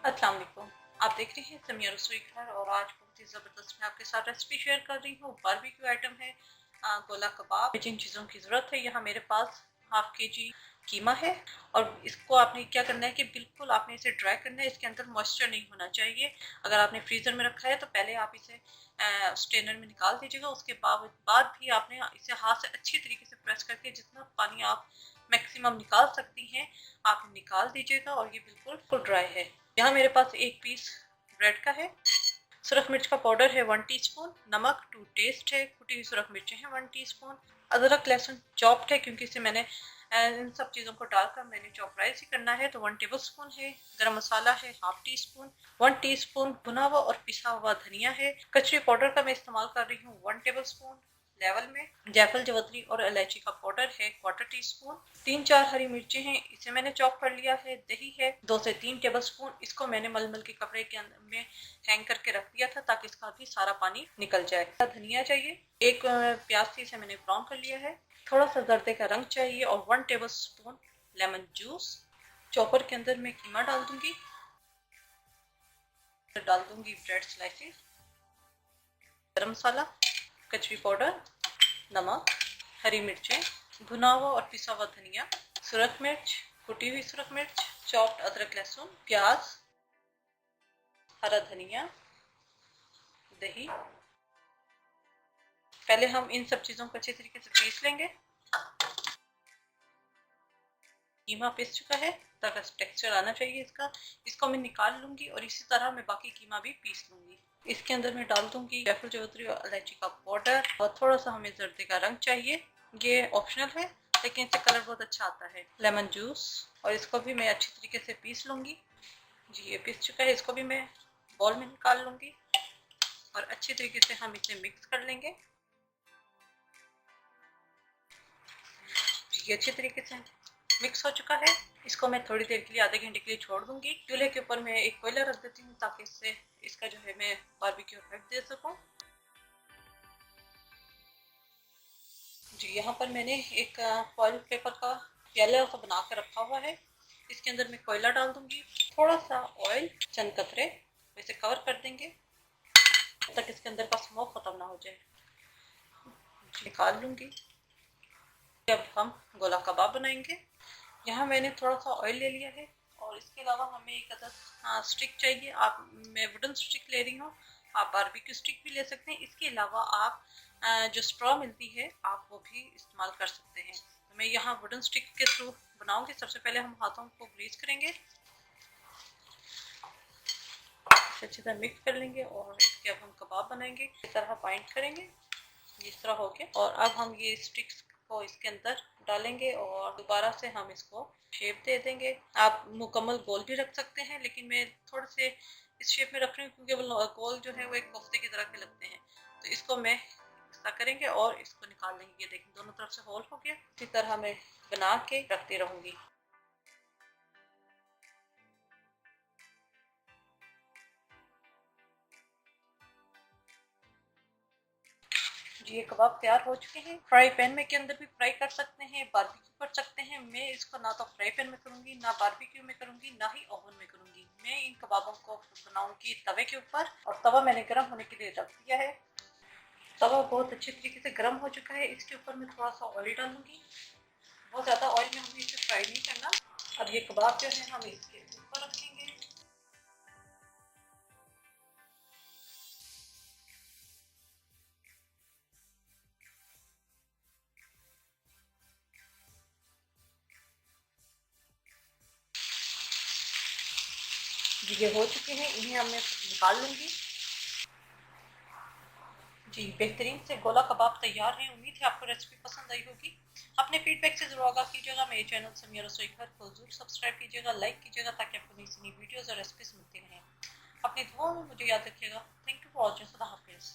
अस्सलाम वालेकुम। आप देख रही हैं समिया रसोई घर और आज बहुत ही ज़बरदस्त मैं आपके साथ रेसिपी शेयर कर रही हूँ। बारबेक्यू आइटम है गोला कबाब। जिन चीज़ों की ज़रूरत है, यहाँ मेरे पास हाफ के जी कीमा है और इसको आपने क्या करना है कि बिल्कुल आपने इसे ड्राई करना है। इसके अंदर मॉइस्चर नहीं होना चाहिए। अगर आपने फ्रीज़र में रखा है तो पहले आप इसे स्ट्रेनर में निकाल दीजिएगा। उसके बाद भी आपने इसे हाथ से अच्छी तरीके से प्रेस करके जितना पानी आप मैक्सिमम निकाल सकती हैं आप निकाल दीजिएगा और ये बिल्कुल फुल ड्राई है। यहाँ मेरे पास एक पीस ब्रेड का है। सुरख मिर्च का पाउडर है 1 टीस्पून, नमक टू टेस्ट है, कुटी हुई सुरख मिर्चें हैं 1 टीस्पून, अदरक लहसुन चॉप्ड है क्योंकि इसे मैंने इन सब चीज़ों को डालकर मैंने चॉपराइज ही करना है तो 1 टेबलस्पून है। गरम मसाला है हाफ टी स्पून, 1 टीस्पून भुना हुआ और पिसा हुआ धनिया है। कचरी पाउडर का मैं इस्तेमाल कर रही हूँ 1 टेबलस्पून। लेवल में जायफल जवतरी और इलायची का पाउडर है 1/4 टीस्पून। 3-4 हरी मिर्चें हैं, इसे मैंने चॉप कर लिया है। दही है 2 से 3 टेबलस्पून, इसको मैंने मलमल के कपड़े के अंदर में हैंग करके रख दिया था ताकि इसका भी सारा पानी निकल जाए। धनिया चाहिए, एक प्याज थी इसे मैंने ब्राउन कर लिया है। थोड़ा सा जर्दे का रंग चाहिए और 1 टेबलस्पून लेमन जूस। चॉपर के अंदर मैं कीमा डाल दूंगी, ब्रेड स्लाइसेस, गरम मसाला, कचरी पाउडर, नमक, हरी मिर्चें, भुना हुआ और पिसा हुआ धनिया, सुरख मिर्च, कुटी हुई सुरख मिर्च, चॉप्ड अदरक लहसुन, प्याज, हरा धनिया, दही। पहले हम इन सब चीज़ों को अच्छी तरीके से पीस लेंगे। कीमा पिस चुका है, ताकि टेक्सचर आना चाहिए इसका। इसको मैं निकाल लूंगी और इसी तरह मैं बाकी कीमा भी पीस लूंगी। इसके अंदर मैं डाल दूंगी जायफल जवतरी और इलायची का पाउडर और थोड़ा सा हमें जर्दे का रंग चाहिए, ये ऑप्शनल है लेकिन इससे कलर बहुत अच्छा आता है। लेमन जूस और इसको भी मैं अच्छी तरीके से पीस लूंगी। जी ये पीस चुका है, इसको भी मैं बॉल में निकाल लूंगी और अच्छी तरीके से हम इसे मिक्स कर लेंगे। ये अच्छी तरीके से मिक्स हो चुका है। इसको मैं थोड़ी देर के लिए आधे घंटे के लिए छोड़ दूंगी। चूल्हे के ऊपर मैं एक कोयला रख देती हूँ ताकि इससे इसका जो है मैं बारबेक्यू इफेक्ट दे सकूँ। जी यहाँ पर मैंने एक फॉइल पेपर का प्याला सा बना कर रखा हुआ है। इसके अंदर मैं कोयला डाल दूंगी, थोड़ा सा ऑयल, चंद कतरे, इसे कवर कर देंगे तब तक इसके अंदर का स्मोक खत्म ना हो जाए। निकाल लूंगी। अब हम गोला कबाब बनाएंगे। यहाँ मैंने थोड़ा सा ऑयल ले लिया है और इसके अलावा हमें एक अदर स्टिक चाहिए। मैं वुडन स्टिक ले रही हूँ, आप बारबेक्यू स्टिक भी ले सकते हैं। इसके अलावा आप जो स्ट्रॉ मिलती है आप वो भी इस्तेमाल कर सकते हैं। तो मैं यहाँ वुडन स्टिक के थ्रू बनाऊंगी। सबसे पहले हम हाथों को ग्रीस करेंगे, अच्छी तरह मिक्स कर लेंगे और इसके अब हम कबाब बनाएंगे। इस तरह बाइंड करेंगे इस तरह होके और अब हम ये स्टिक्स को इसके अंदर डालेंगे और दोबारा से हम इसको शेप दे देंगे। आप मुकम्मल गोल भी रख सकते हैं लेकिन मैं थोड़े से इस शेप में रख रही हूँ क्योंकि वो गोल जो है वो एक कोफ्ते की तरह के लगते हैं। तो इसको मैं ऐसा करेंगे और इसको निकाल लेंगे। ये देखिए दोनों तरफ से होल हो गया। इसी तरह मैं बना के रखती रहूंगी। जी ये कबाब तैयार हो चुके हैं। फ्राई पैन में के अंदर भी फ्राई कर सकते हैं, बारबेक्यू कर सकते हैं। मैं इसको ना तो फ्राई पैन में करूंगी, ना बारबेक्यू में करूंगी, ना ही ओवन में करूंगी। मैं इन कबाबों को बनाऊंगी तवे के ऊपर और तवा मैंने गर्म होने के लिए रख दिया है। तवा बहुत अच्छी तरीके से गर्म हो चुका है। इसके ऊपर मैं थोड़ा सा ऑयल डालूंगी। बहुत ज़्यादा ऑयल में हमें इसे फ्राई नहीं करना। अब ये कबाब जो है हम इसके ऊपर रखेंगे। ये हो चुके हैं, इन्हें हम मैं निकाल लूंगी। जी बेहतरीन से गोला कबाब तैयार है। उम्मीद है आपको रेसिपी पसंद आई होगी। अपने फीडबैक से जरूर आगाह कीजिएगा। मेरे चैनल समिया रसोई घर को जरूर सब्सक्राइब कीजिएगा, लाइक कीजिएगा ताकि आपको नई से नई वीडियोज़ और रेसिपीज मिलती रहें। अपनी दुआओं में मुझे याद रखिएगा। Thank you for watching. खुदा हाफिज़।